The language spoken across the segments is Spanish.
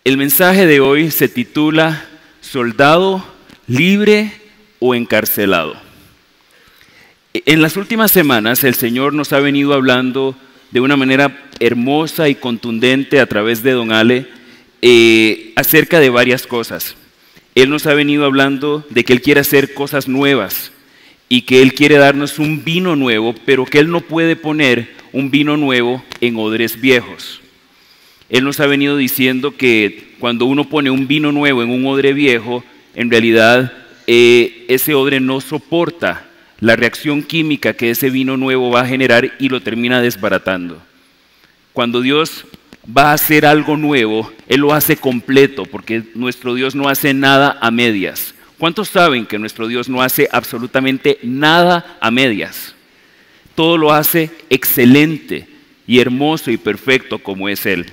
El mensaje de hoy se titula Soldado libre o encarcelado. En las últimas semanas el Señor nos ha venido hablando de una manera hermosa y contundente a través de Don Ale acerca de varias cosas. Él nos ha venido hablando de que Él quiere hacer cosas nuevas y que Él quiere darnos un vino nuevo, pero que Él no puede poner un vino nuevo en odres viejos. Él nos ha venido diciendo que cuando uno pone un vino nuevo en un odre viejo, en realidad ese odre no soporta la reacción química que ese vino nuevo va a generar y lo termina desbaratando. Cuando Dios va a hacer algo nuevo, Él lo hace completo, porque nuestro Dios no hace nada a medias. ¿Cuántos saben que nuestro Dios no hace absolutamente nada a medias? Todo lo hace excelente y hermoso y perfecto como es Él.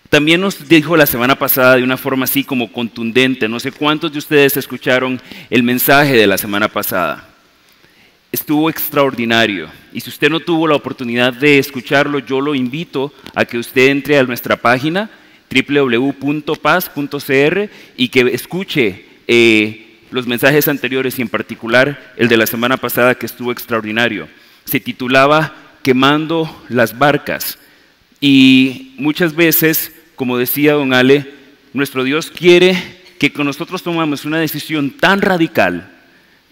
También nos dijo la semana pasada de una forma así como contundente, no sé cuántos de ustedes escucharon el mensaje de la semana pasada. Estuvo extraordinario, y si usted no tuvo la oportunidad de escucharlo, yo lo invito a que usted entre a nuestra página www.paz.cr y que escuche los mensajes anteriores y en particular el de la semana pasada que estuvo extraordinario. Se titulaba Quemando las barcas, y muchas veces, como decía Don Ale, nuestro Dios quiere que nosotros tomamos una decisión tan radical,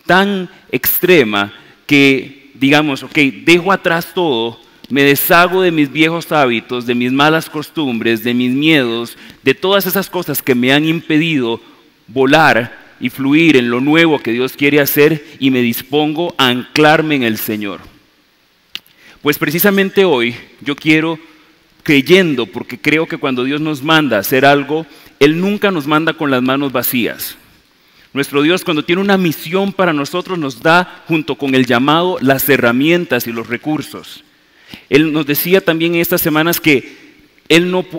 tan extrema, que digamos, ok, dejo atrás todo, me deshago de mis viejos hábitos, de mis malas costumbres, de mis miedos, de todas esas cosas que me han impedido volar y fluir en lo nuevo que Dios quiere hacer, y me dispongo a anclarme en el Señor. Pues precisamente hoy yo quiero, creyendo, porque creo que cuando Dios nos manda a hacer algo, Él nunca nos manda con las manos vacías. Nuestro Dios, cuando tiene una misión para nosotros, nos da, junto con el llamado, las herramientas y los recursos. Él nos decía también en estas semanas que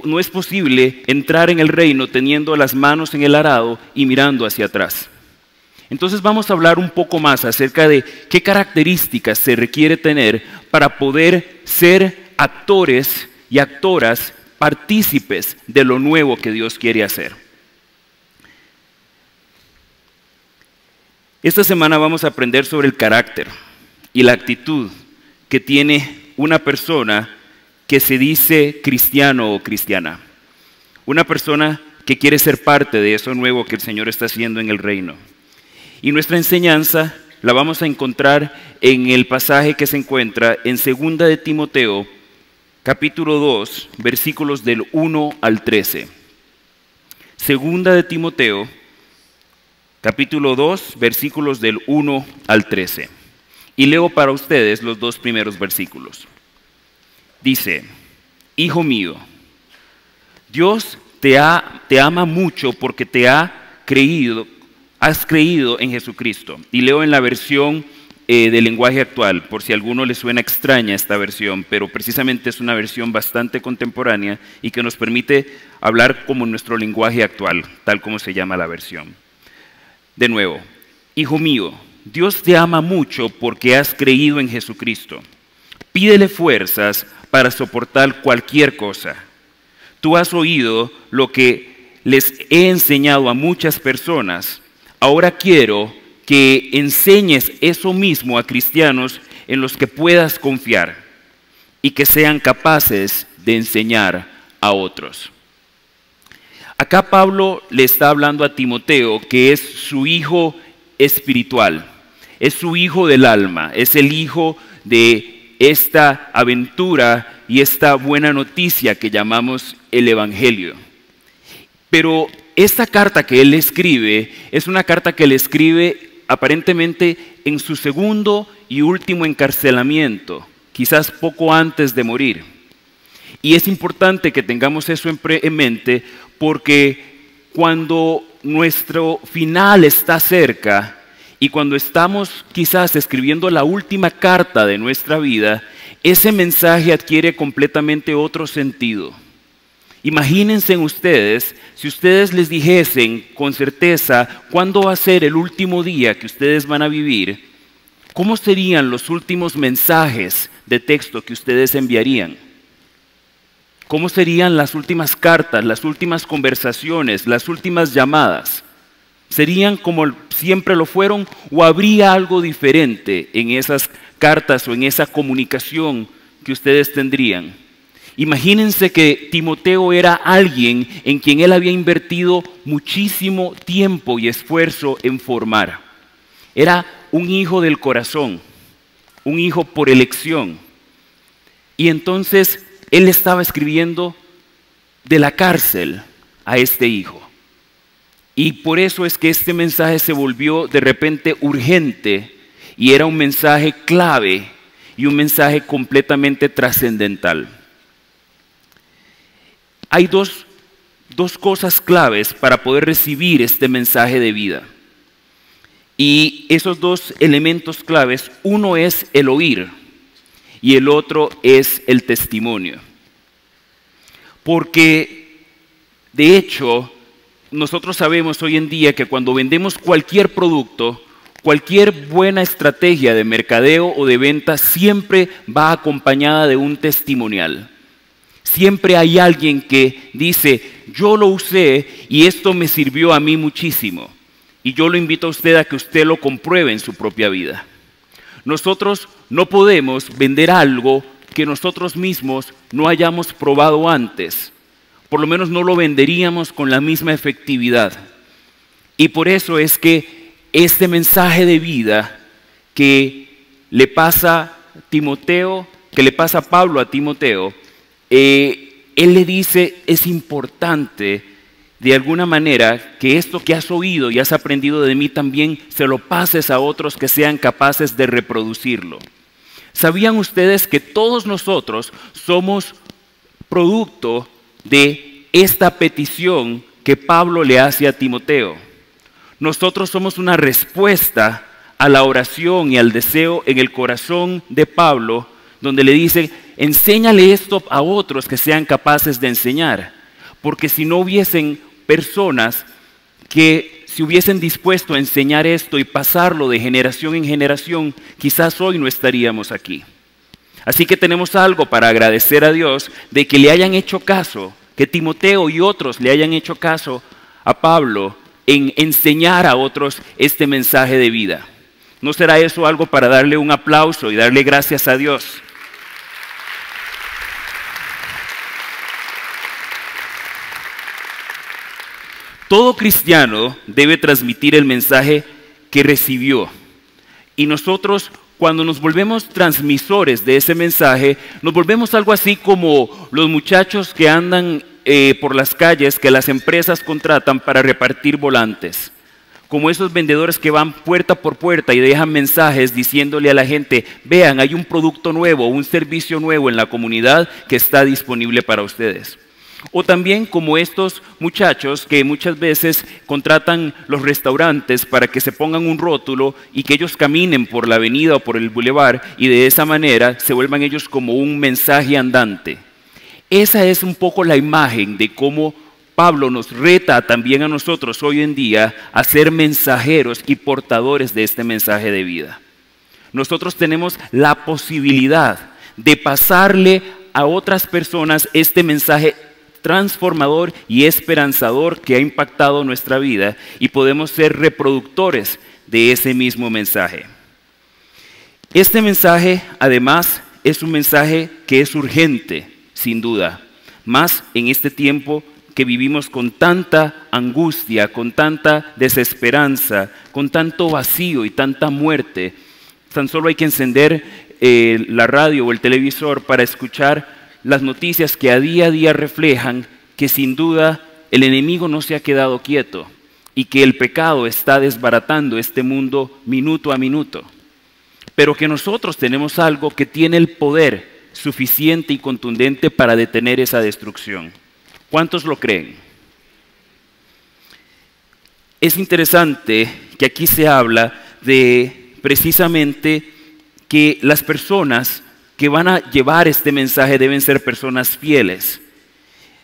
no es posible entrar en el reino teniendo las manos en el arado y mirando hacia atrás. Entonces vamos a hablar un poco más acerca de qué características se requiere tener para poder ser actores y actoras partícipes de lo nuevo que Dios quiere hacer. Esta semana vamos a aprender sobre el carácter y la actitud que tiene una persona que se dice cristiano o cristiana. Una persona que quiere ser parte de eso nuevo que el Señor está haciendo en el reino. Y nuestra enseñanza la vamos a encontrar en el pasaje que se encuentra en 2 de Timoteo, capítulo 2, versículos del 1 al 13. 2 de Timoteo, capítulo 2, versículos del 1 al 13. Y leo para ustedes los dos primeros versículos. Dice: Hijo mío, Dios te ama mucho porque has creído en Jesucristo. Y leo en la versión del lenguaje actual, por si a alguno le suena extraña esta versión, pero precisamente es una versión bastante contemporánea y que nos permite hablar como nuestro lenguaje actual, tal como se llama la versión. De nuevo, hijo mío, Dios te ama mucho porque has creído en Jesucristo. Pídele fuerzas para soportar cualquier cosa. Tú has oído lo que les he enseñado a muchas personas. Ahora quiero que enseñes eso mismo a cristianos en los que puedas confiar y que sean capaces de enseñar a otros. Acá Pablo le está hablando a Timoteo, que es su hijo espiritual, es su hijo del alma, es el hijo de esta aventura y esta buena noticia que llamamos el Evangelio. Pero esta carta que él escribe es una carta que él escribe aparentemente en su segundo y último encarcelamiento, quizás poco antes de morir. Y es importante que tengamos eso en mente, porque cuando nuestro final está cerca y cuando estamos quizás escribiendo la última carta de nuestra vida, ese mensaje adquiere completamente otro sentido. Imagínense ustedes, si ustedes les dijesen con certeza cuándo va a ser el último día que ustedes van a vivir, ¿cómo serían los últimos mensajes de texto que ustedes enviarían? ¿Cómo serían las últimas cartas, las últimas conversaciones, las últimas llamadas? ¿Serían como siempre lo fueron o habría algo diferente en esas cartas o en esa comunicación que ustedes tendrían? Imagínense que Timoteo era alguien en quien él había invertido muchísimo tiempo y esfuerzo en formar. Era un hijo del corazón, un hijo por elección. Y entonces él estaba escribiendo de la cárcel a este hijo. Y por eso es que este mensaje se volvió de repente urgente y era un mensaje clave y un mensaje completamente trascendental. Hay dos cosas claves para poder recibir este mensaje de vida. Y esos dos elementos claves, uno es el oír y el otro es el testimonio. Porque, de hecho, nosotros sabemos hoy en día que cuando vendemos cualquier producto, cualquier buena estrategia de mercadeo o de venta siempre va acompañada de un testimonial. Siempre hay alguien que dice, yo lo usé y esto me sirvió a mí muchísimo. Y yo lo invito a usted a que usted lo compruebe en su propia vida. Nosotros no podemos vender algo que nosotros mismos no hayamos probado antes. Por lo menos no lo venderíamos con la misma efectividad. Y por eso es que este mensaje de vida que le pasa Timoteo, que le pasa Pablo a Timoteo, él le dice, es importante de alguna manera que esto que has oído y has aprendido de mí también se lo pases a otros que sean capaces de reproducirlo. ¿Sabían ustedes que todos nosotros somos producto de esta petición que Pablo le hace a Timoteo? Nosotros somos una respuesta a la oración y al deseo en el corazón de Pablo, donde le dice, enséñale esto a otros que sean capaces de enseñar. Porque si no hubiesen personas que se hubiesen dispuesto a enseñar esto y pasarlo de generación en generación, quizás hoy no estaríamos aquí. Así que tenemos algo para agradecer a Dios de que le hayan hecho caso, que Timoteo y otros le hayan hecho caso a Pablo en enseñar a otros este mensaje de vida. ¿No será eso algo para darle un aplauso y darle gracias a Dios? Todo cristiano debe transmitir el mensaje que recibió. Y nosotros, cuando nos volvemos transmisores de ese mensaje, nos volvemos algo así como los muchachos que andan por las calles que las empresas contratan para repartir volantes. Como esos vendedores que van puerta por puerta y dejan mensajes diciéndole a la gente, vean, hay un producto nuevo, un servicio nuevo en la comunidad que está disponible para ustedes. O también como estos muchachos que muchas veces contratan los restaurantes para que se pongan un rótulo y que ellos caminen por la avenida o por el bulevar y de esa manera se vuelvan ellos como un mensaje andante. Esa es un poco la imagen de cómo Pablo nos reta también a nosotros hoy en día a ser mensajeros y portadores de este mensaje de vida. Nosotros tenemos la posibilidad de pasarle a otras personas este mensaje transformador y esperanzador que ha impactado nuestra vida y podemos ser reproductores de ese mismo mensaje. Este mensaje, además, es un mensaje que es urgente, sin duda, más en este tiempo que vivimos con tanta angustia, con tanta desesperanza, con tanto vacío y tanta muerte. Tan solo hay que encender la radio o el televisor para escuchar las noticias que a día reflejan que sin duda el enemigo no se ha quedado quieto y que el pecado está desbaratando este mundo minuto a minuto. Pero que nosotros tenemos algo que tiene el poder suficiente y contundente para detener esa destrucción. ¿Cuántos lo creen? Es interesante que aquí se habla de precisamente que las personas que van a llevar este mensaje deben ser personas fieles,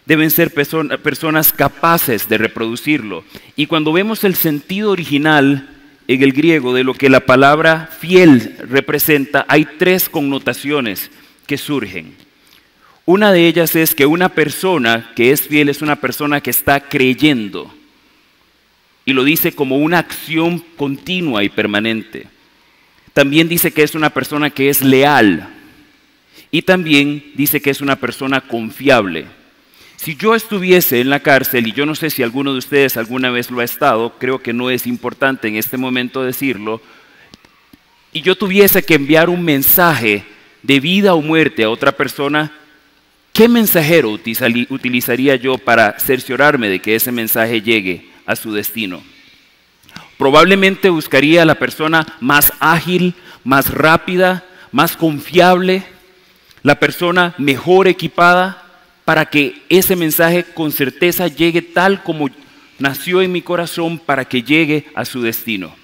deben ser personas capaces de reproducirlo. Y cuando vemos el sentido original en el griego de lo que la palabra fiel representa, hay tres connotaciones que surgen. Una de ellas es que una persona que es fiel es una persona que está creyendo. Y lo dice como una acción continua y permanente. También dice que es una persona que es leal. Y también dice que es una persona confiable. Si yo estuviese en la cárcel, y yo no sé si alguno de ustedes alguna vez lo ha estado, creo que no es importante en este momento decirlo, y yo tuviese que enviar un mensaje de vida o muerte a otra persona, ¿qué mensajero utilizaría yo para cerciorarme de que ese mensaje llegue a su destino? Probablemente buscaría a la persona más ágil, más rápida, más confiable, la persona mejor equipada para que ese mensaje con certeza llegue tal como nació en mi corazón para que llegue a su destino.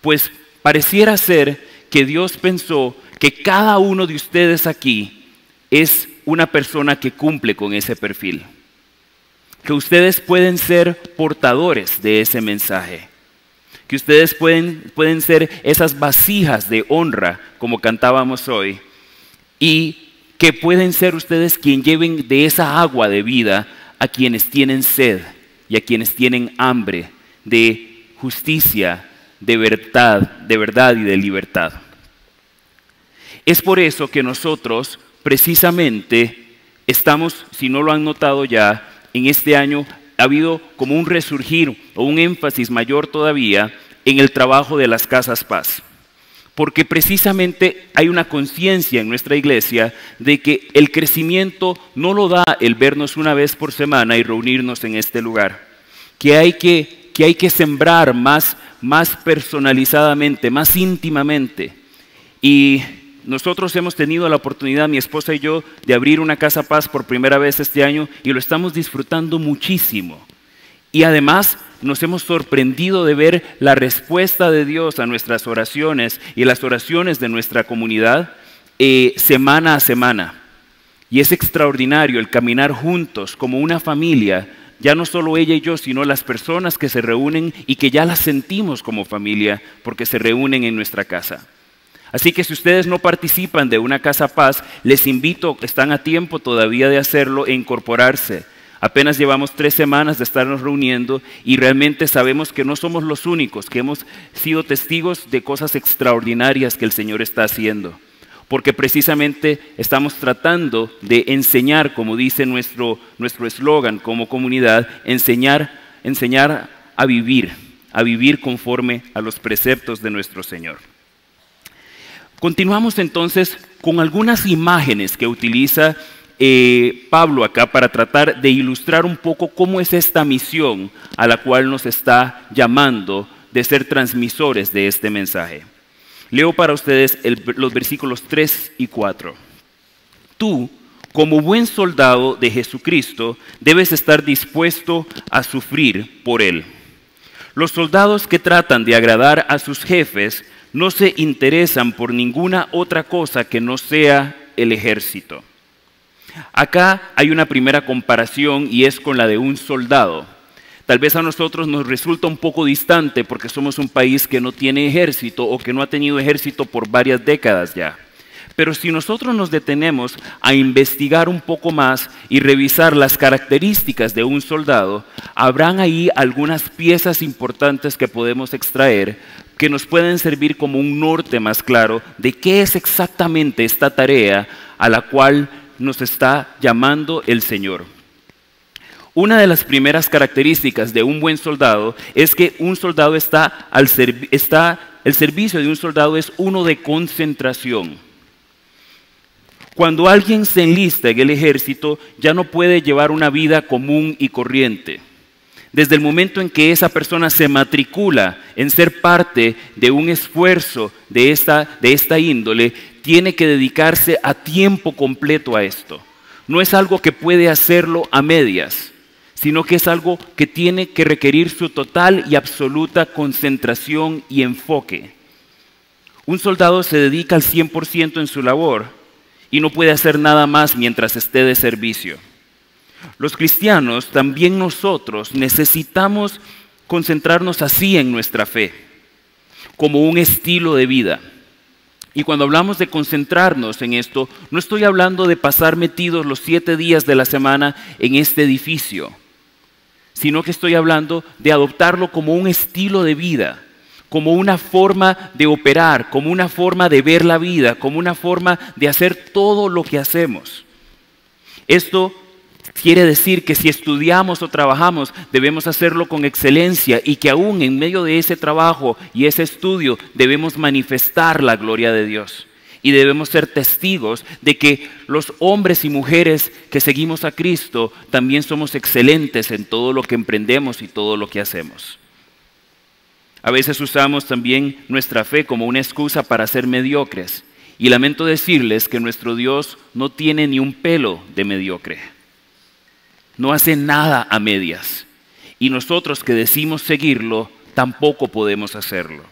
Pues pareciera ser que Dios pensó que cada uno de ustedes aquí es una persona que cumple con ese perfil. Que ustedes pueden ser portadores de ese mensaje. Que ustedes pueden ser esas vasijas de honra, como cantábamos hoy. Y que pueden ser ustedes quienes lleven de esa agua de vida a quienes tienen sed y a quienes tienen hambre de justicia, de verdad y de libertad. Es por eso que nosotros precisamente estamos, si no lo han notado ya, en este año ha habido como un resurgir o un énfasis mayor todavía en el trabajo de las casas paz. Porque precisamente hay una conciencia en nuestra iglesia de que el crecimiento no lo da el vernos una vez por semana y reunirnos en este lugar. Que hay que sembrar más personalizadamente, más íntimamente. Y nosotros hemos tenido la oportunidad, mi esposa y yo, de abrir una casa paz por primera vez este año y lo estamos disfrutando muchísimo. Y además nos hemos sorprendido de ver la respuesta de Dios a nuestras oraciones y las oraciones de nuestra comunidad semana a semana. Y es extraordinario el caminar juntos como una familia, ya no solo ella y yo, sino las personas que se reúnen y que ya las sentimos como familia porque se reúnen en nuestra casa. Así que si ustedes no participan de una casa paz, les invito, están a tiempo todavía de hacerlo e incorporarse. Apenas llevamos 3 semanas de estarnos reuniendo y realmente sabemos que no somos los únicos, que hemos sido testigos de cosas extraordinarias que el Señor está haciendo. Porque precisamente estamos tratando de enseñar, como dice nuestro eslogan como comunidad, enseñar a vivir conforme a los preceptos de nuestro Señor. Continuamos entonces con algunas imágenes que utiliza Pablo acá para tratar de ilustrar un poco cómo es esta misión a la cual nos está llamando de ser transmisores de este mensaje. Leo para ustedes los versículos 3 y 4. Tú, como buen soldado de Jesucristo, debes estar dispuesto a sufrir por Él. Los soldados que tratan de agradar a sus jefes no se interesan por ninguna otra cosa que no sea el ejército. Acá hay una primera comparación y es con la de un soldado. Tal vez a nosotros nos resulta un poco distante porque somos un país que no tiene ejército o que no ha tenido ejército por varias décadas ya. Pero si nosotros nos detenemos a investigar un poco más y revisar las características de un soldado, habrán ahí algunas piezas importantes que podemos extraer que nos pueden servir como un norte más claro de qué es exactamente esta tarea a la cual nos está llamando el Señor. Una de las primeras características de un buen soldado es que un soldado el servicio de un soldado es uno de concentración. Cuando alguien se enlista en el ejército, ya no puede llevar una vida común y corriente. Desde el momento en que esa persona se matricula en ser parte de un esfuerzo de esta índole, tiene que dedicarse a tiempo completo a esto. No es algo que puede hacerlo a medias, sino que es algo que tiene que requerir su total y absoluta concentración y enfoque. Un soldado se dedica al 100% en su labor y no puede hacer nada más mientras esté de servicio. Los cristianos, también nosotros, necesitamos concentrarnos así en nuestra fe, como un estilo de vida. Y cuando hablamos de concentrarnos en esto, no estoy hablando de pasar metidos los 7 días de la semana en este edificio, sino que estoy hablando de adoptarlo como un estilo de vida, como una forma de operar, como una forma de ver la vida, como una forma de hacer todo lo que hacemos. Esto quiere decir que si estudiamos o trabajamos, debemos hacerlo con excelencia y que aún en medio de ese trabajo y ese estudio debemos manifestar la gloria de Dios. Y debemos ser testigos de que los hombres y mujeres que seguimos a Cristo también somos excelentes en todo lo que emprendemos y todo lo que hacemos. A veces usamos también nuestra fe como una excusa para ser mediocres. Y lamento decirles que nuestro Dios no tiene ni un pelo de mediocre. No hace nada a medias. Y nosotros que decimos seguirlo, tampoco podemos hacerlo.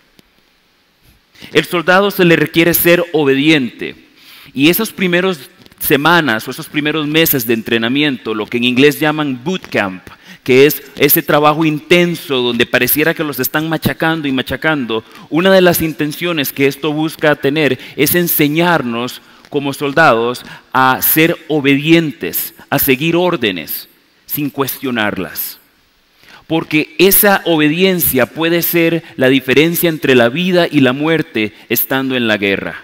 El soldado se le requiere ser obediente. Y esas primeras semanas o esos primeros meses de entrenamiento, lo que en inglés llaman bootcamp, que es ese trabajo intenso donde pareciera que los están machacando y machacando, una de las intenciones que esto busca tener es enseñarnos como soldados a ser obedientes, a seguir órdenes sin cuestionarlas. Porque esa obediencia puede ser la diferencia entre la vida y la muerte estando en la guerra.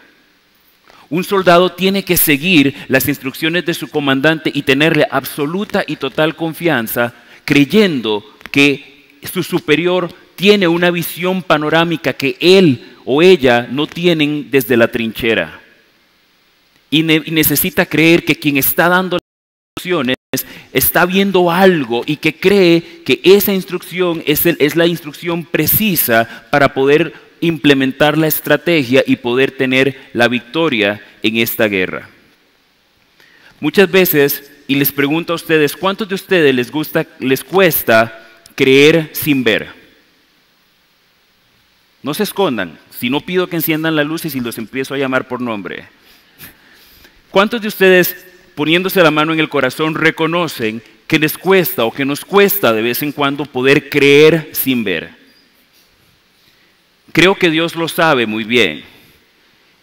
Un soldado tiene que seguir las instrucciones de su comandante y tenerle absoluta y total confianza, creyendo que su superior tiene una visión panorámica que él o ella no tienen desde la trinchera. Y necesita creer que quien está dando las instrucciones está viendo algo y que cree que esa instrucción es la instrucción precisa para poder implementar la estrategia y poder tener la victoria en esta guerra. Muchas veces, y les pregunto a ustedes, ¿cuántos de ustedes les cuesta creer sin ver? No se escondan, si no pido que enciendan las luces y los empiezo a llamar por nombre. ¿Cuántos de ustedes, poniéndose la mano en el corazón, reconocen que les cuesta o que nos cuesta de vez en cuando poder creer sin ver? Creo que Dios lo sabe muy bien.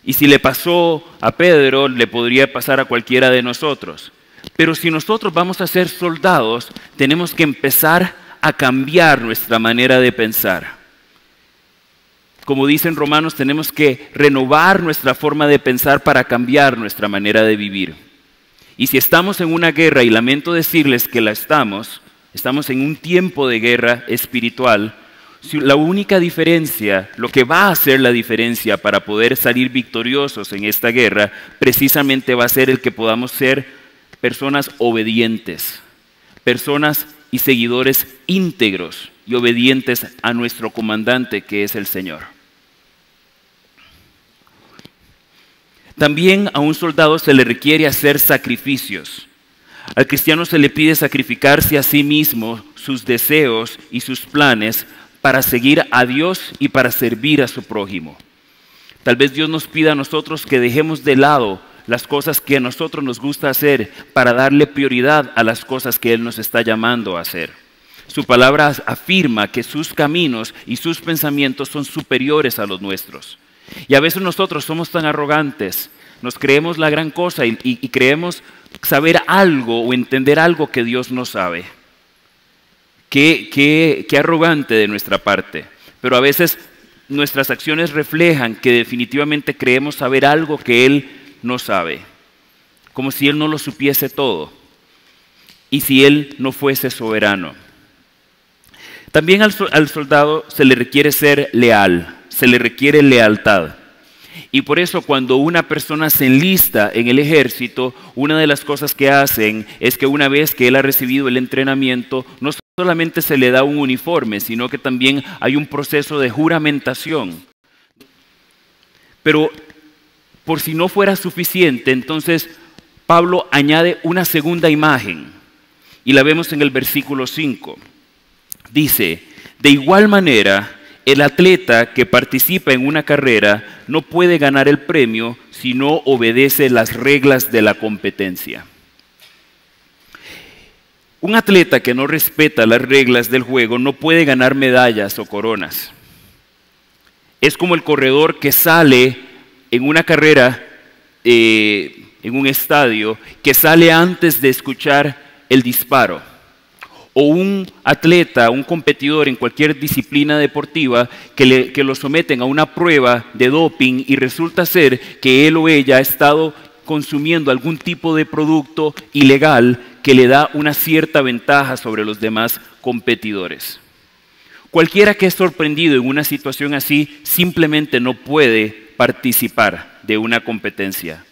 Y si le pasó a Pedro, le podría pasar a cualquiera de nosotros. Pero si nosotros vamos a ser soldados, tenemos que empezar a cambiar nuestra manera de pensar. Como dicen Romanos, tenemos que renovar nuestra forma de pensar para cambiar nuestra manera de vivir. Y si estamos en una guerra, y lamento decirles que la estamos en un tiempo de guerra espiritual, la única diferencia, lo que va a hacer la diferencia para poder salir victoriosos en esta guerra, precisamente va a ser el que podamos ser personas obedientes, personas y seguidores íntegros y obedientes a nuestro comandante que es el Señor. También a un soldado se le requiere hacer sacrificios. Al cristiano se le pide sacrificarse a sí mismo, sus deseos y sus planes para seguir a Dios y para servir a su prójimo. Tal vez Dios nos pida a nosotros que dejemos de lado las cosas que a nosotros nos gusta hacer para darle prioridad a las cosas que Él nos está llamando a hacer. Su palabra afirma que sus caminos y sus pensamientos son superiores a los nuestros. Y a veces nosotros somos tan arrogantes, nos creemos la gran cosa y creemos saber algo o entender algo que Dios no sabe. Qué arrogante de nuestra parte. Pero a veces nuestras acciones reflejan que definitivamente creemos saber algo que Él no sabe. Como si Él no lo supiese todo. Y si Él no fuese soberano. También al soldado se le requiere ser leal. Se le requiere lealtad. Y por eso cuando una persona se enlista en el ejército, una de las cosas que hacen es que una vez que él ha recibido el entrenamiento, no solamente se le da un uniforme, sino que también hay un proceso de juramentación. Pero por si no fuera suficiente, entonces Pablo añade una segunda imagen y la vemos en el versículo 5. Dice, de igual manera, el atleta que participa en una carrera no puede ganar el premio si no obedece las reglas de la competencia. Un atleta que no respeta las reglas del juego no puede ganar medallas o coronas. Es como el corredor que sale en una carrera, en un estadio, que sale antes de escuchar el disparo. O un atleta, un competidor en cualquier disciplina deportiva que lo someten a una prueba de doping y resulta ser que él o ella ha estado consumiendo algún tipo de producto ilegal que le da una cierta ventaja sobre los demás competidores. Cualquiera que es sorprendido en una situación así simplemente no puede participar de una competencia.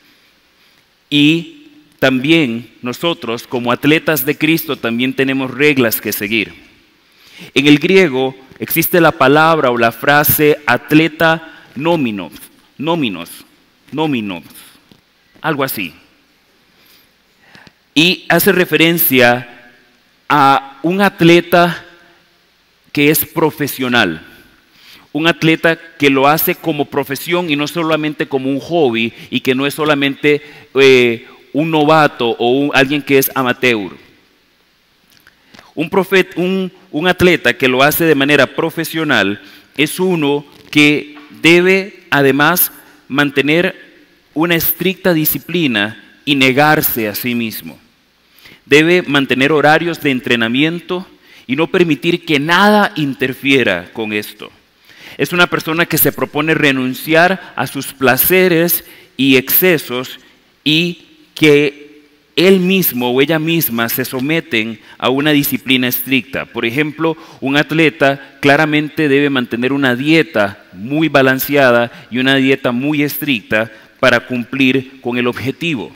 Y también nosotros, como atletas de Cristo, también tenemos reglas que seguir. En el griego existe la palabra o la frase atleta nóminos, algo así. Y hace referencia a un atleta que es profesional. Un atleta que lo hace como profesión y no solamente como un hobby, y que no es solamente un novato o alguien que es amateur. Un atleta que lo hace de manera profesional es uno que debe además mantener una estricta disciplina y negarse a sí mismo. Debe mantener horarios de entrenamiento y no permitir que nada interfiera con esto. Es una persona que se propone renunciar a sus placeres y excesos y que él mismo o ella misma se someten a una disciplina estricta. Por ejemplo, un atleta claramente debe mantener una dieta muy balanceada y una dieta muy estricta para cumplir con el objetivo.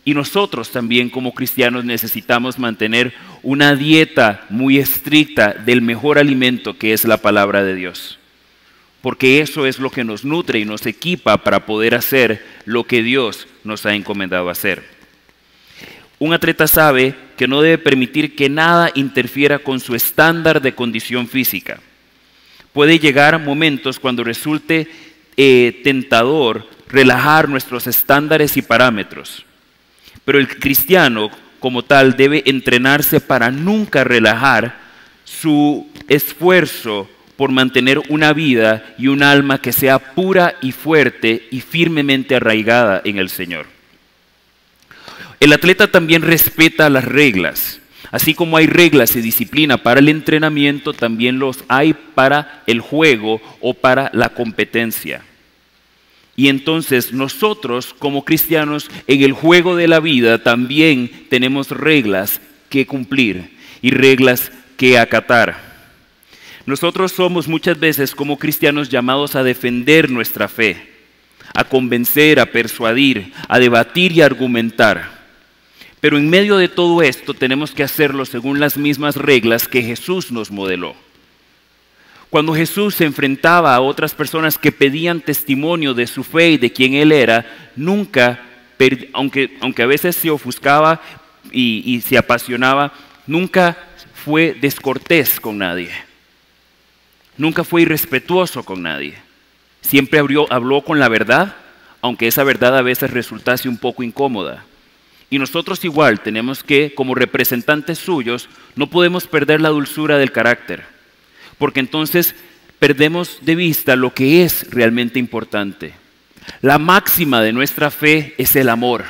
Y nosotros también como cristianos necesitamos mantener una dieta muy estricta del mejor alimento que es la palabra de Dios. Porque eso es lo que nos nutre y nos equipa para poder hacer lo que Dios nos ha encomendado hacer. Un atleta sabe que no debe permitir que nada interfiera con su estándar de condición física. Puede llegar momentos cuando resulte tentador relajar nuestros estándares y parámetros. Pero el cristiano como tal debe entrenarse para nunca relajar su esfuerzo por mantener una vida y un alma que sea pura y fuerte y firmemente arraigada en el Señor. El atleta también respeta las reglas. Así como hay reglas y disciplina para el entrenamiento, también los hay para el juego o para la competencia. Y entonces nosotros como cristianos en el juego de la vida también tenemos reglas que cumplir y reglas que acatar. Nosotros somos muchas veces como cristianos llamados a defender nuestra fe, a convencer, a persuadir, a debatir y a argumentar. Pero en medio de todo esto tenemos que hacerlo según las mismas reglas que Jesús nos modeló. Cuando Jesús se enfrentaba a otras personas que pedían testimonio de su fe y de quién Él era, nunca, aunque a veces se ofuscaba y se apasionaba, nunca fue descortés con nadie. Nunca fue irrespetuoso con nadie. Siempre habló con la verdad, aunque esa verdad a veces resultase un poco incómoda. Y nosotros igual tenemos que, como representantes suyos, no podemos perder la dulzura del carácter. Porque entonces perdemos de vista lo que es realmente importante. La máxima de nuestra fe es el amor.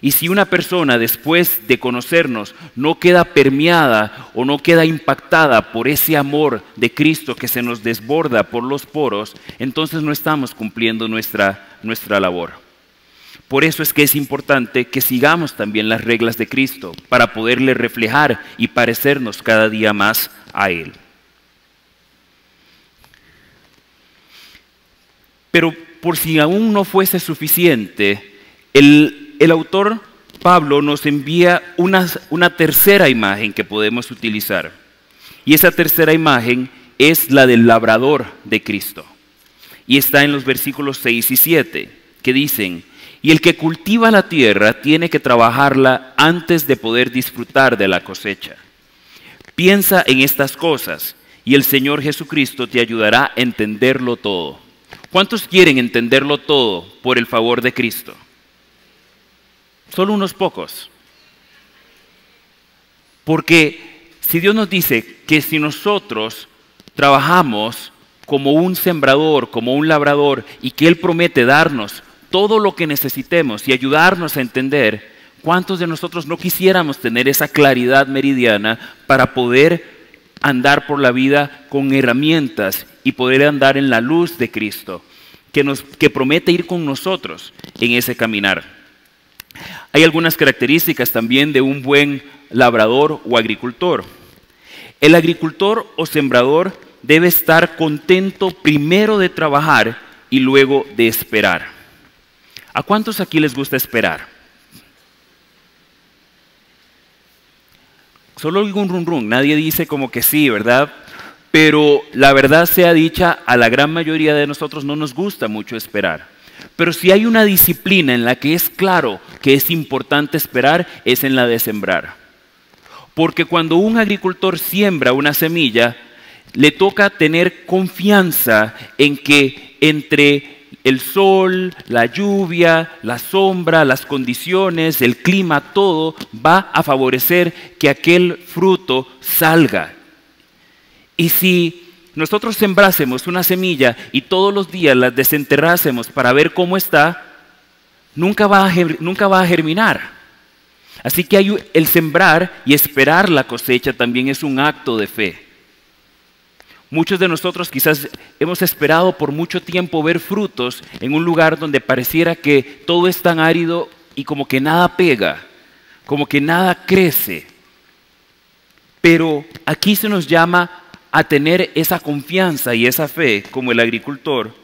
Y si una persona después de conocernos no queda permeada o no queda impactada por ese amor de Cristo que se nos desborda por los poros, entonces no estamos cumpliendo nuestra labor. Por eso es que es importante que sigamos también las reglas de Cristo para poderle reflejar y parecernos cada día más a Él. Pero por si aún no fuese suficiente, el autor Pablo nos envía una tercera imagen que podemos utilizar. Y esa tercera imagen es la del labrador de Cristo. Y está en los versículos 6 y 7, que dicen: y el que cultiva la tierra tiene que trabajarla antes de poder disfrutar de la cosecha. Piensa en estas cosas y el Señor Jesucristo te ayudará a entenderlo todo. ¿Cuántos quieren entenderlo todo por el favor de Cristo? Solo unos pocos. Porque si Dios nos dice que si nosotros trabajamos como un sembrador, como un labrador, y que Él promete darnos todo lo que necesitemos y ayudarnos a entender, ¿cuántos de nosotros no quisiéramos tener esa claridad meridiana para poder andar por la vida con herramientas y poder andar en la luz de Cristo, que promete ir con nosotros en ese caminar? Hay algunas características también de un buen labrador o agricultor. El agricultor o sembrador debe estar contento primero de trabajar y luego de esperar. ¿A cuántos aquí les gusta esperar? Solo oigo un rum rum, nadie dice como que sí, ¿verdad? Pero la verdad sea dicha, a la gran mayoría de nosotros no nos gusta mucho esperar. Pero si hay una disciplina en la que es claro que es importante esperar, es en la de sembrar. Porque cuando un agricultor siembra una semilla, le toca tener confianza en que entre el sol, la lluvia, la sombra, las condiciones, el clima, todo va a favorecer que aquel fruto salga. Y si nosotros sembrásemos una semilla y todos los días la desenterrásemos para ver cómo está, nunca va a germinar. Así que el sembrar y esperar la cosecha también es un acto de fe. Muchos de nosotros quizás hemos esperado por mucho tiempo ver frutos en un lugar donde pareciera que todo es tan árido y como que nada pega, como que nada crece. Pero aquí se nos llama a tener esa confianza y esa fe como el agricultor,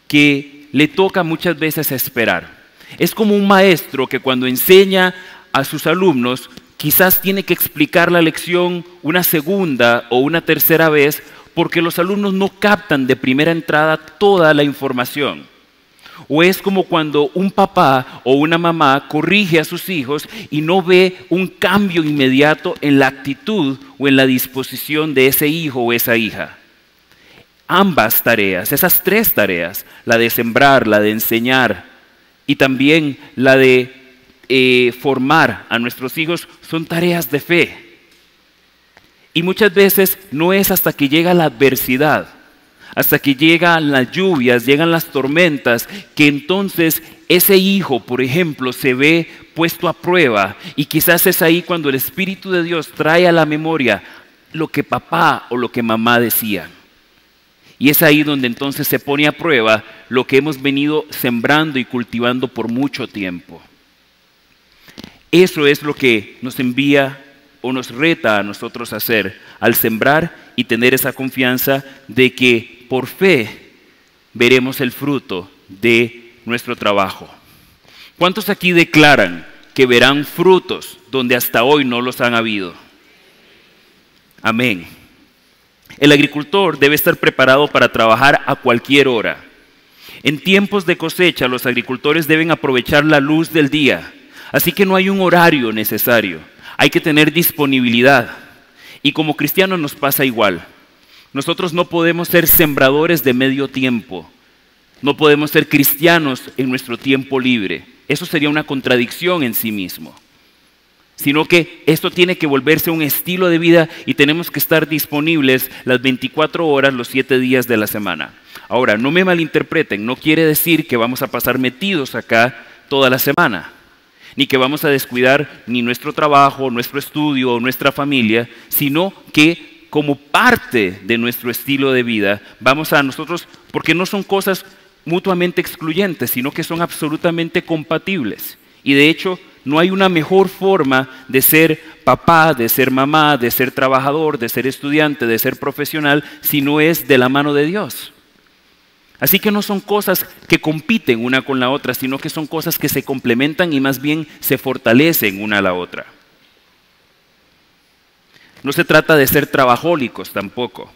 que le toca muchas veces esperar. Es como un maestro que cuando enseña a sus alumnos quizás tiene que explicar la lección una segunda o una tercera vez porque los alumnos no captan de primera entrada toda la información. O es como cuando un papá o una mamá corrige a sus hijos y no ve un cambio inmediato en la actitud o en la disposición de ese hijo o esa hija. Ambas tareas, esas tres tareas, la de sembrar, la de enseñar y también la de formar a nuestros hijos, son tareas de fe. Y muchas veces no es hasta que llega la adversidad, hasta que llegan las lluvias, llegan las tormentas, que entonces ese hijo, por ejemplo, se ve puesto a prueba, y quizás es ahí cuando el Espíritu de Dios trae a la memoria lo que papá o lo que mamá decían. Y es ahí donde entonces se pone a prueba lo que hemos venido sembrando y cultivando por mucho tiempo. Eso es lo que nos envía o nos reta a nosotros a hacer al sembrar y tener esa confianza de que por fe veremos el fruto de nuestro trabajo. ¿Cuántos aquí declaran que verán frutos donde hasta hoy no los han habido? Amén. El agricultor debe estar preparado para trabajar a cualquier hora. En tiempos de cosecha, los agricultores deben aprovechar la luz del día. Así que no hay un horario necesario, hay que tener disponibilidad. Y como cristianos nos pasa igual. Nosotros no podemos ser sembradores de medio tiempo, no podemos ser cristianos en nuestro tiempo libre. Eso sería una contradicción en sí mismo. Sino que esto tiene que volverse un estilo de vida y tenemos que estar disponibles las 24 horas, los 7 días de la semana. Ahora, no me malinterpreten, no quiere decir que vamos a pasar metidos acá toda la semana, ni que vamos a descuidar ni nuestro trabajo, nuestro estudio o nuestra familia, sino que como parte de nuestro estilo de vida vamos a nosotros, porque no son cosas mutuamente excluyentes, sino que son absolutamente compatibles. Y de hecho, no hay una mejor forma de ser papá, de ser mamá, de ser trabajador, de ser estudiante, de ser profesional, si no es de la mano de Dios. Así que no son cosas que compiten una con la otra, sino que son cosas que se complementan y más bien se fortalecen una a la otra. No se trata de ser trabajólicos tampoco,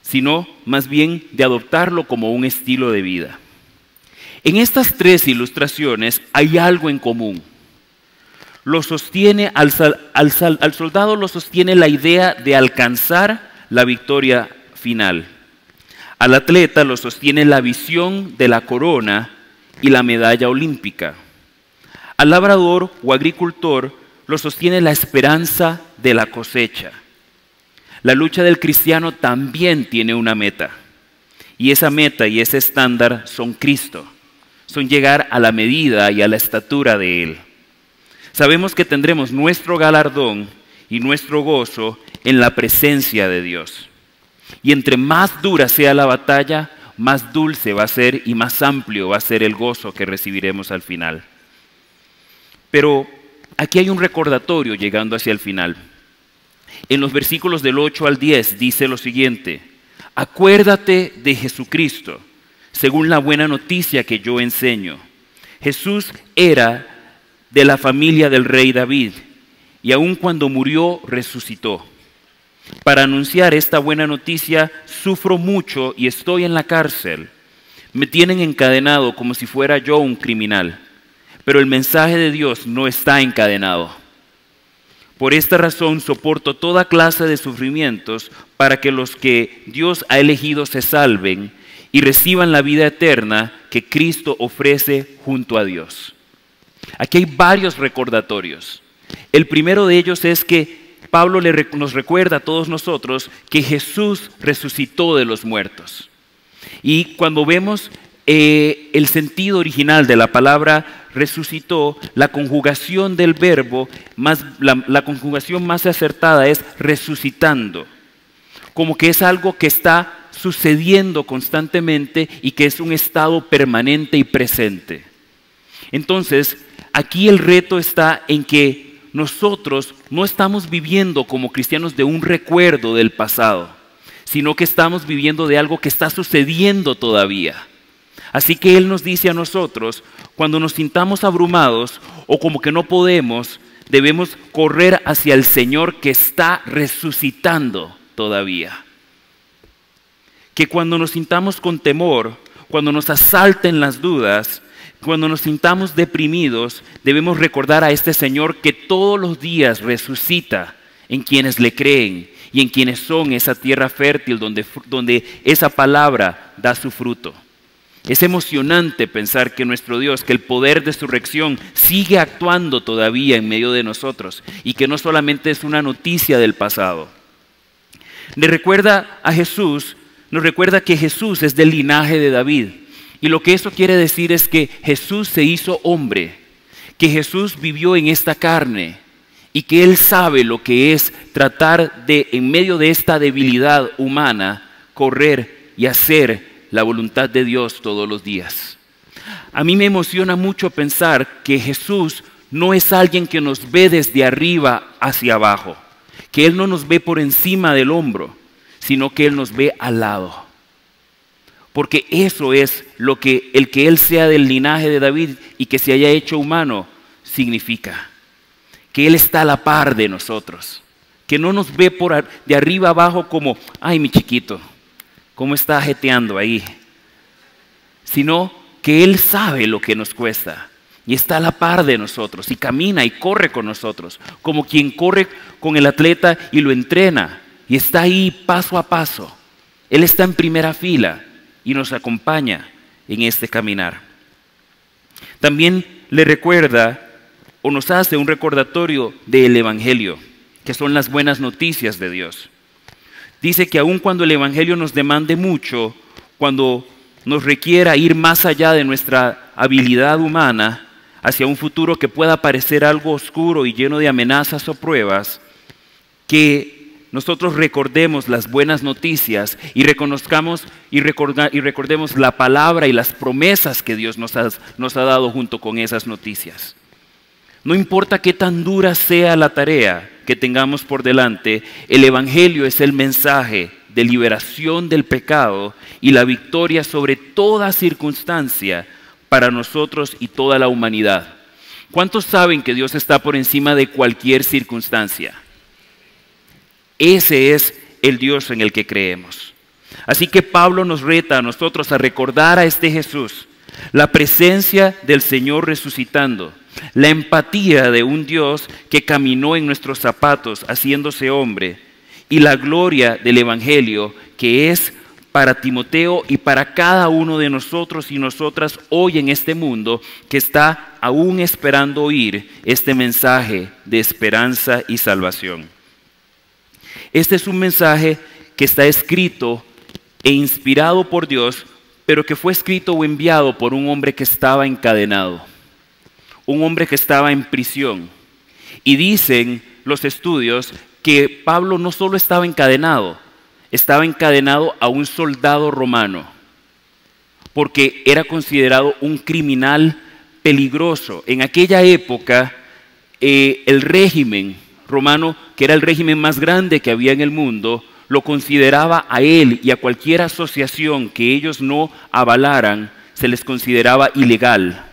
sino más bien de adoptarlo como un estilo de vida. En estas tres ilustraciones hay algo en común. Al soldado lo sostiene la idea de alcanzar la victoria final. Al atleta lo sostiene la visión de la corona y la medalla olímpica. Al labrador o agricultor lo sostiene la esperanza de la cosecha. La lucha del cristiano también tiene una meta, y esa meta y ese estándar son Cristo. Son llegar a la medida y a la estatura de Él. Sabemos que tendremos nuestro galardón y nuestro gozo en la presencia de Dios. Y entre más dura sea la batalla, más dulce va a ser y más amplio va a ser el gozo que recibiremos al final. Pero aquí hay un recordatorio llegando hacia el final. En los versículos del 8 al 10 dice lo siguiente: acuérdate de Jesucristo, según la buena noticia que yo enseño. Jesús era de la familia del rey David, y aun cuando murió, resucitó. Para anunciar esta buena noticia, sufro mucho y estoy en la cárcel. Me tienen encadenado como si fuera yo un criminal, pero el mensaje de Dios no está encadenado. Por esta razón soporto toda clase de sufrimientos para que los que Dios ha elegido se salven y reciban la vida eterna que Cristo ofrece junto a Dios. Aquí hay varios recordatorios. El primero de ellos es que Pablo nos recuerda a todos nosotros que Jesús resucitó de los muertos. Y cuando vemos el sentido original de la palabra resucitó, la conjugación del verbo, la conjugación más acertada es resucitando. Como que es algo que está sucediendo constantemente y que es un estado permanente y presente. Entonces, aquí el reto está en que nosotros no estamos viviendo como cristianos de un recuerdo del pasado, sino que estamos viviendo de algo que está sucediendo todavía. Así que Él nos dice a nosotros, cuando nos sintamos abrumados o como que no podemos, debemos correr hacia el Señor que está resucitando todavía. Que cuando nos sintamos con temor, cuando nos asalten las dudas, cuando nos sintamos deprimidos, debemos recordar a este Señor que todos los días resucita en quienes le creen y en quienes son esa tierra fértil donde esa palabra da su fruto. Es emocionante pensar que nuestro Dios, que el poder de su resurrección sigue actuando todavía en medio de nosotros y que no solamente es una noticia del pasado. Le recuerda a Jesús, nos recuerda que Jesús es del linaje de David. Y lo que eso quiere decir es que Jesús se hizo hombre, que Jesús vivió en esta carne y que Él sabe lo que es tratar de, en medio de esta debilidad humana, correr y hacer la voluntad de Dios todos los días. A mí me emociona mucho pensar que Jesús no es alguien que nos ve desde arriba hacia abajo, que Él no nos ve por encima del hombro, sino que Él nos ve al lado. Porque eso es lo que el que Él sea del linaje de David y que se haya hecho humano significa. Que Él está a la par de nosotros. Que no nos ve de arriba abajo como, ay mi chiquito, ¿cómo está jeteando ahí? Sino que Él sabe lo que nos cuesta. Y está a la par de nosotros y camina y corre con nosotros. Como quien corre con el atleta y lo entrena. Y está ahí paso a paso. Él está en primera fila y nos acompaña en este caminar. También le recuerda o nos hace un recordatorio del Evangelio, que son las buenas noticias de Dios. Dice que aun cuando el Evangelio nos demande mucho, cuando nos requiera ir más allá de nuestra habilidad humana, hacia un futuro que pueda parecer algo oscuro y lleno de amenazas o pruebas, que nosotros recordemos las buenas noticias y reconozcamos y recordemos la palabra y las promesas que Dios nos ha dado junto con esas noticias. No importa qué tan dura sea la tarea que tengamos por delante, el Evangelio es el mensaje de liberación del pecado y la victoria sobre toda circunstancia para nosotros y toda la humanidad. ¿Cuántos saben que Dios está por encima de cualquier circunstancia? Ese es el Dios en el que creemos. Así que Pablo nos reta a nosotros a recordar a este Jesús, la presencia del Señor resucitando, la empatía de un Dios que caminó en nuestros zapatos haciéndose hombre y la gloria del Evangelio que es para Timoteo y para cada uno de nosotros y nosotras hoy en este mundo que está aún esperando oír este mensaje de esperanza y salvación. Este es un mensaje que está escrito e inspirado por Dios, pero que fue escrito o enviado por un hombre que estaba encadenado, un hombre que estaba en prisión. Y dicen los estudios que Pablo no solo estaba encadenado a un soldado romano, porque era considerado un criminal peligroso. En aquella época, el régimen romano, que era el régimen más grande que había en el mundo, lo consideraba a él y a cualquier asociación que ellos no avalaran, se les consideraba ilegal.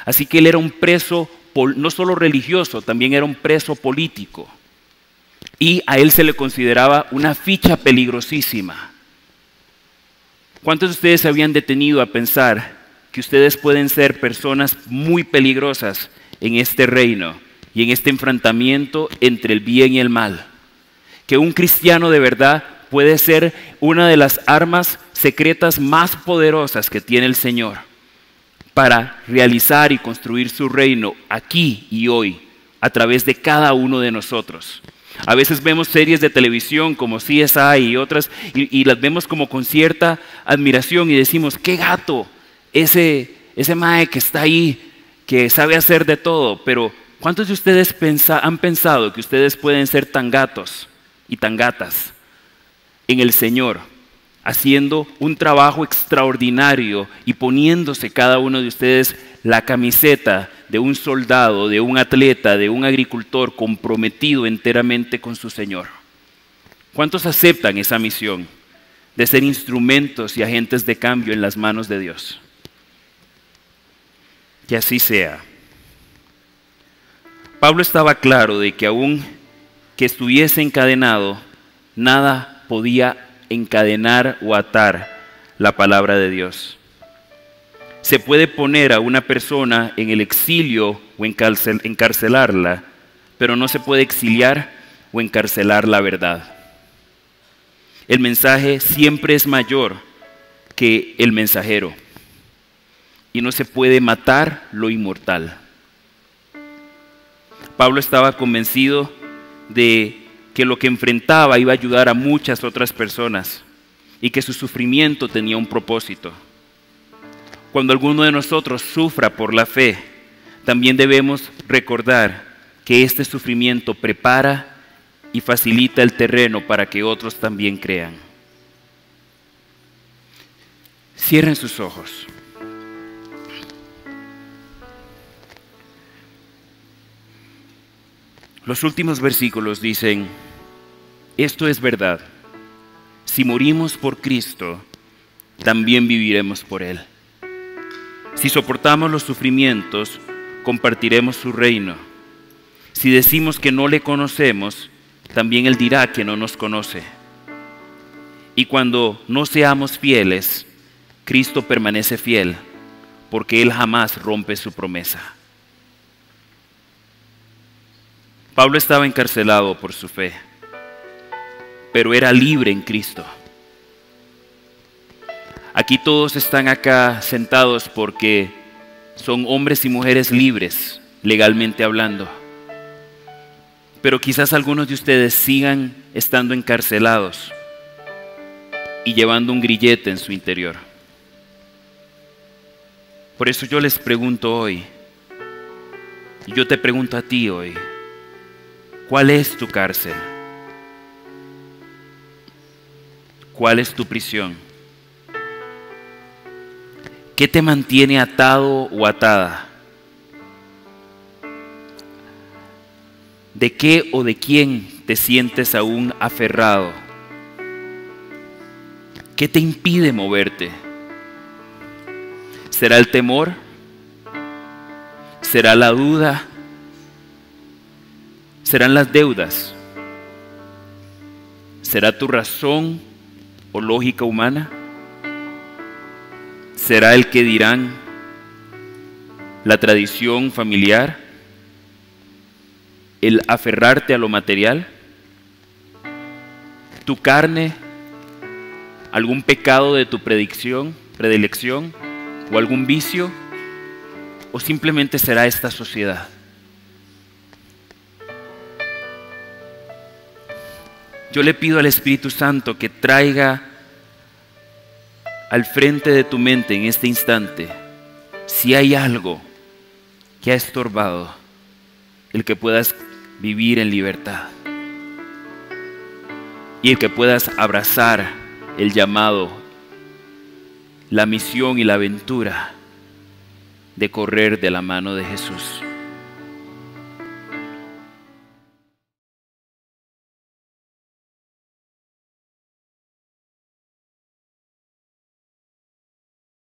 Así que él era un preso, no solo religioso, también era un preso político. Y a él se le consideraba una ficha peligrosísima. ¿Cuántos de ustedes se habían detenido a pensar que ustedes pueden ser personas muy peligrosas en este reino y en este enfrentamiento entre el bien y el mal? Que un cristiano de verdad puede ser una de las armas secretas más poderosas que tiene el Señor para realizar y construir su reino aquí y hoy a través de cada uno de nosotros. A veces vemos series de televisión como CSI y otras y las vemos como con cierta admiración y decimos, qué gato, ese mae que está ahí, que sabe hacer de todo. Pero ¿cuántos de ustedes han pensado que ustedes pueden ser tan gatos y tan gatas en el Señor, haciendo un trabajo extraordinario y poniéndose cada uno de ustedes la camiseta de un soldado, de un atleta, de un agricultor comprometido enteramente con su Señor? ¿Cuántos aceptan esa misión de ser instrumentos y agentes de cambio en las manos de Dios? Que así sea. Pablo estaba claro de que aún que estuviese encadenado, nada podía encadenar o atar la palabra de Dios. Se puede poner a una persona en el exilio o encarcelarla, pero no se puede exiliar o encarcelar la verdad. El mensaje siempre es mayor que el mensajero y no se puede matar lo inmortal. Pablo estaba convencido de que lo que enfrentaba iba a ayudar a muchas otras personas y que su sufrimiento tenía un propósito. Cuando alguno de nosotros sufra por la fe, también debemos recordar que este sufrimiento prepara y facilita el terreno para que otros también crean. Cierren sus ojos. Los últimos versículos dicen, esto es verdad, si morimos por Cristo, también viviremos por Él. Si soportamos los sufrimientos, compartiremos su reino. Si decimos que no le conocemos, también Él dirá que no nos conoce. Y cuando no seamos fieles, Cristo permanece fiel, porque Él jamás rompe su promesa. Pablo estaba encarcelado por su fe, pero era libre en Cristo. Aquí todos están acá sentados porque son hombres y mujeres libres, legalmente hablando. Pero quizás algunos de ustedes sigan estando encarcelados y llevando un grillete en su interior. Por eso yo les pregunto hoy, y yo te pregunto a ti hoy, ¿cuál es tu cárcel? ¿Cuál es tu prisión? ¿Qué te mantiene atado o atada? ¿De qué o de quién te sientes aún aferrado? ¿Qué te impide moverte? ¿Será el temor? ¿Será la duda? ¿Serán las deudas? ¿Será tu razón o lógica humana? ¿Será el que dirán? ¿La tradición familiar? ¿El aferrarte a lo material? ¿Tu carne? ¿Algún pecado de tu predilección? ¿O algún vicio? ¿O simplemente será esta sociedad? Yo le pido al Espíritu Santo que traiga al frente de tu mente en este instante si hay algo que ha estorbado el que puedas vivir en libertad y el que puedas abrazar el llamado, la misión y la aventura de correr de la mano de Jesús.